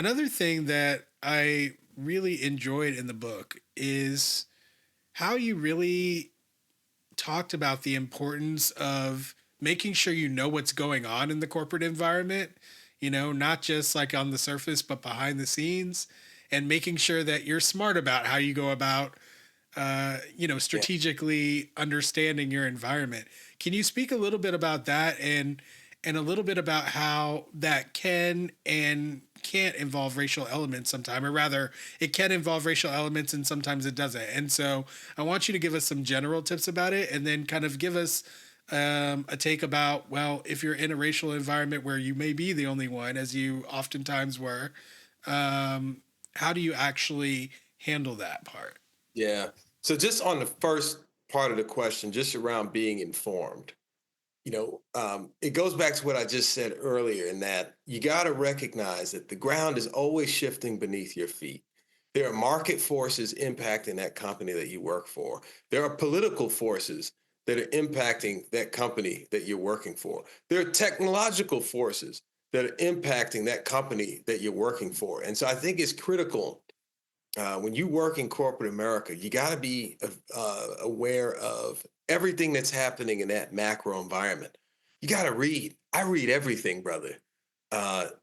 Another thing that I really enjoyed in the book is how you really talked about the importance of making sure you know what's going on in the corporate environment, not just like on the surface, but behind the scenes, and making sure that you're smart about how you go about, Yeah. strategically understanding your environment. Can you speak a little bit about that and a little bit about how that can and can't involve racial elements sometime, or rather, it can involve racial elements and sometimes it doesn't. And so I want you to give us some general tips about it and then kind of give us a take about, well, if you're in a racial environment where you may be the only one, as you oftentimes were, um, how do you actually handle that part? Yeah. So just on the first part of the question, just around being informed, it goes back to what I just said earlier in that you got to recognize that the ground is always shifting beneath your feet. There are market forces impacting that company that you work for. There are political forces that are impacting that company that you're working for. There are technological forces that are impacting that company that you're working for. And so I think it's critical when you work in corporate America, you got to be aware of everything that's happening in that macro environment. You got to read. I read everything, brother.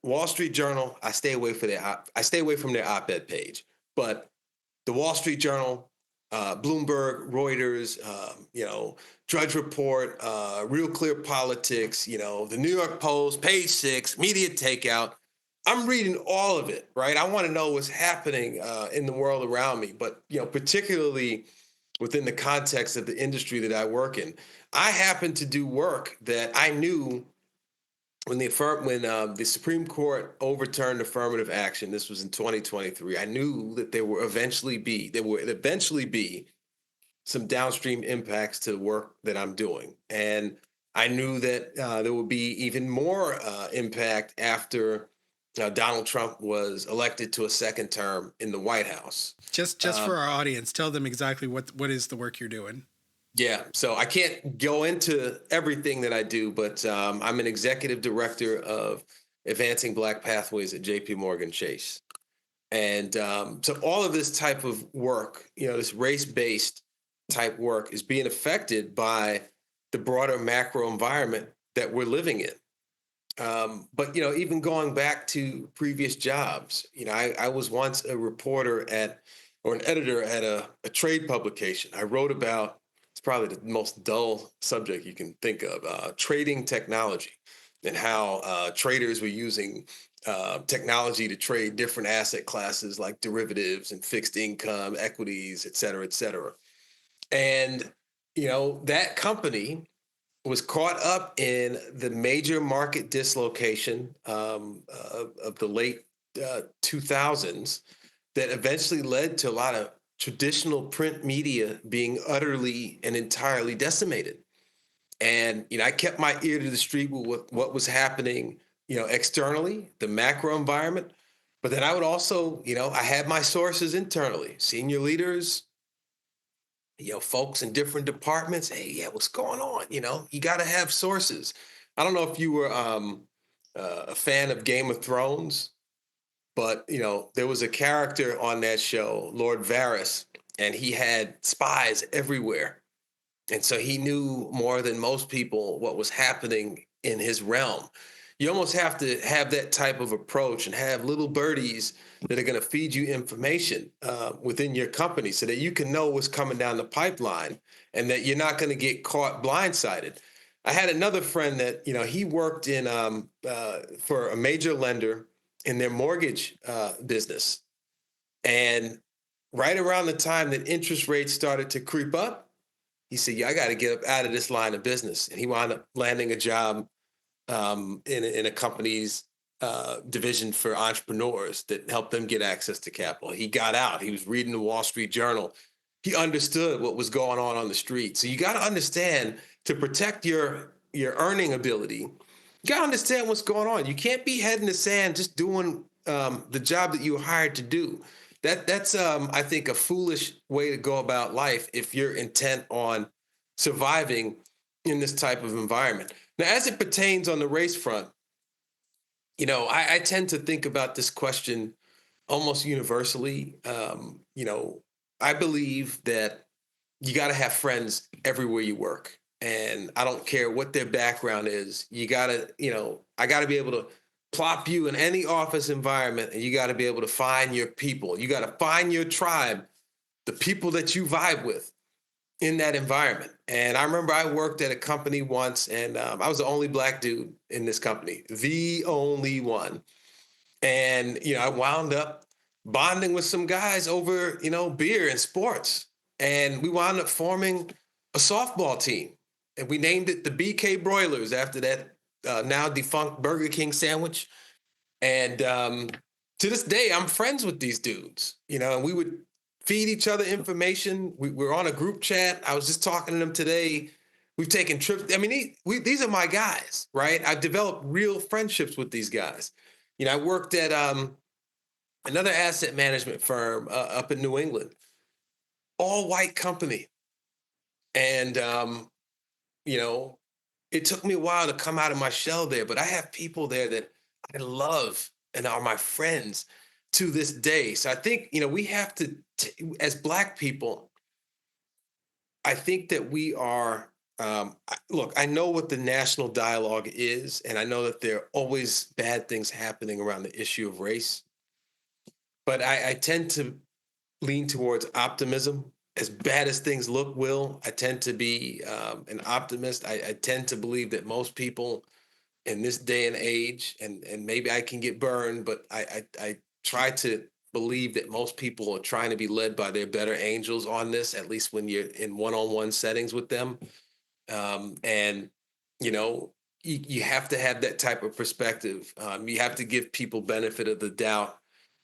Wall Street Journal, I stay away from their op-ed page, but the Wall Street Journal, Bloomberg, Reuters, Drudge Report, Real Clear Politics, the New York Post, Page Six, Media Takeout. I'm reading all of it, right? I want to know what's happening in the world around me, but particularly within the context of the industry that I work in. I happen to do work that I knew when the Supreme Court overturned affirmative action. This was in 2023. I knew that there would eventually be some downstream impacts to the work that I'm doing, and I knew that there would be even more impact after Donald Trump was elected to a second term in the White House. Just Um, for our audience, tell them exactly what is the work you're doing. Yeah, so I can't go into everything that I do, but I'm an executive director of advancing Black pathways at JPMorgan Chase. And so all of this type of work, this race-based type work is being affected by the broader macro environment that we're living in. But even going back to previous jobs, I was once a reporter at or an editor at a trade publication. I wrote about it's probably the most dull subject you can think of, trading technology, and how traders were using technology to trade different asset classes like derivatives and fixed income, equities, et cetera, et cetera. And that company was caught up in the major market dislocation of the late 2000s that eventually led to a lot of traditional print media being utterly and entirely decimated. And I kept my ear to the street with what was happening, externally, the macro environment. But then I would also, I had my sources internally, senior leaders, folks in different departments. Hey, yeah, what's going on? You got to have sources. I don't know if you were a fan of Game of Thrones, but there was a character on that show, Lord Varys, and he had spies everywhere, and so he knew more than most people what was happening in his realm. You almost have to have that type of approach and have little birdies that are going to feed you information within your company so that you can know what's coming down the pipeline and that you're not going to get caught blindsided. I had another friend that, he worked in for a major lender in their mortgage business. And right around the time that interest rates started to creep up, he said, "Yeah, I got to get up out of this line of business." And he wound up landing a job in a company's division for entrepreneurs that helped them get access to capital. He got out. He was reading the Wall Street Journal. He understood what was going on the street. So you got to understand, to protect your earning ability, you got to understand what's going on. You can't be head in the sand just doing the job that you were hired to do. That's I think a foolish way to go about life if you're intent on surviving in this type of environment. Now, as it pertains on the race front, I tend to think about this question almost universally. I believe that you got to have friends everywhere you work. And I don't care what their background is. I got to be able to plop you in any office environment, and you got to be able to find your people. You got to find your tribe, the people that you vibe with in that environment. And I remember I worked at a company once, and I was the only black dude in this company, the only one. And, I wound up bonding with some guys over, beer and sports. And we wound up forming a softball team. And we named it the BK Broilers after that now defunct Burger King sandwich. And to this day, I'm friends with these dudes, and we would feed each other information. We're on a group chat. I was just talking to them today. We've taken trips. I mean, these are my guys, right? I've developed real friendships with these guys. I worked at another asset management firm up in New England, all white company. And, it took me a while to come out of my shell there, but I have people there that I love and are my friends to this day. So I think, we have to, as Black people, I think that we are, look, I know what the national dialogue is, and I know that there are always bad things happening around the issue of race. But I tend to lean towards optimism. As bad as things look, Will, I tend to be an optimist. I tend to believe that most people in this day and age, and maybe I can get burned, but I try to believe that most people are trying to be led by their better angels on this, at least when you're in one-on-one settings with them. And, you have to have that type of perspective. You have to give people benefit of the doubt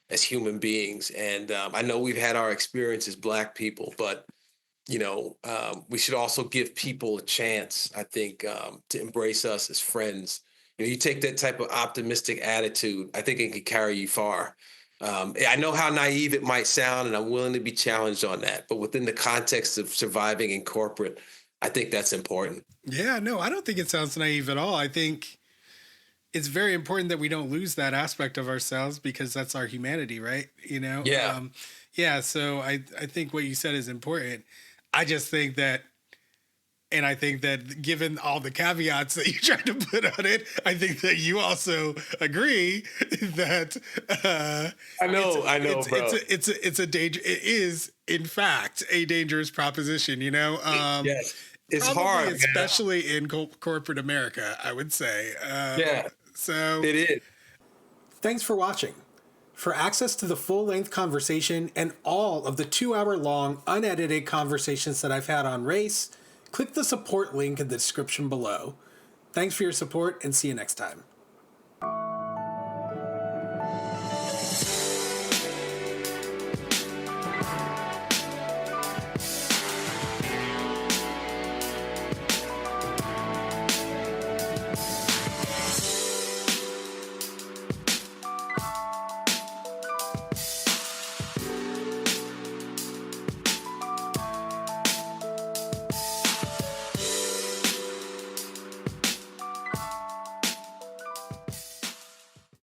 as human beings. And I know we've had our experience as Black people, but we should also give people a chance, I think, to embrace us as friends. You take that type of optimistic attitude, I think it can carry you far. I know how naive it might sound, and I'm willing to be challenged on that. But within the context of surviving in corporate, I think that's important. Yeah, no, I don't think it sounds naive at all. I think it's very important that we don't lose that aspect of ourselves because that's our humanity, right? Yeah. Yeah. So I think what you said is important. I just think that, and I think that given all the caveats that you tried to put on it, I think that you also agree that I know, bro. it's a danger. It is in fact a dangerous proposition. Yes, it's Probably hard, man. especially in corporate America, I would say. Yeah, So it is. thanks for watching. For access to the full-length conversation and all of the 2-hour-long unedited conversations that I've had on race, click the support link in the description below. Thanks for your support and see you next time.